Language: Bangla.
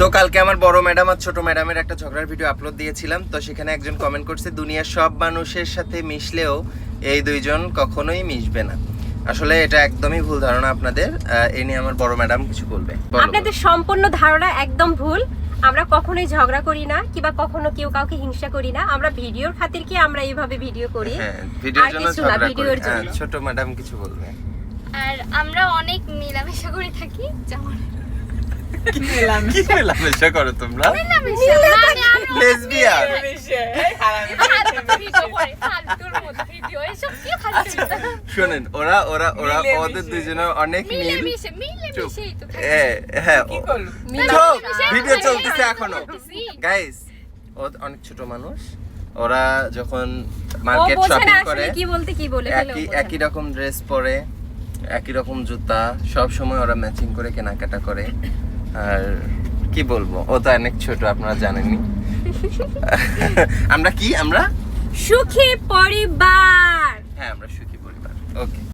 তো কালকে আমার বড় ম্যাডাম আর ছোট ম্যাডামের একটা ঝগড়ার ভিডিও আপলোড দিয়েছিলাম, তো সেখানে একজন কমেন্ট করছে দুনিয়ার সব মানুষের সাথে মিশলেও এই দুইজন কখনোই মিশবে না। আসলে এটা একদমই ভুল ধারণা আপনাদের। এই নিয়ে আমার বড় ম্যাডাম কিছু বলবে। আপনাদের সম্পূর্ণ ধারণা একদম ভুল। আমরা কখনোই ঝগড়া করি না কিংবা কখনো কেউ কাউকে হিংসা করি না। আমরা ভিডিওর খাতির কি আমরা এইভাবে ভিডিও করি, হ্যাঁ ভিডিওর জন্য ঝগড়া করি। ভিডিওর জন্য। ছোট ম্যাডাম কিছু বলবে। আর আমরা অনেক মেলামেশা করে থাকি, যেমন কি মেলামেশা করো তোমরা? মেলামেশা মানে আমরা লেসবিয়ান। ভিডিও করে ফালতুর মতো ভিডিও এসব কি ফালতু শুনেন, ওরা ওরা ওরা ওদের দুইজনের অনেক মিল। মিলেমিশেই তো থাকে। হ্যাঁ চুপ, ভিডিও মিলেমিশে চলতেছে এখনো। করতেছি। গাইস, ও অনেক ছোট মানুষ। ওরা যখন ও মার্কেট বোঝে শপিং না করে আসলে কি বলতে কি বলে ফেলে। একই রকম ড্রেস পরে, একই রকম জুতা, সব সময় ওরা ম্যাচিং করে কেনাকাটা করে। আর কি বলবো, ও তো অনেক ছোট, আপনারা জানেনই। আমরা সুখী পরিবার। হ্যাঁ আমরা সুখী পরিবার। ওকে।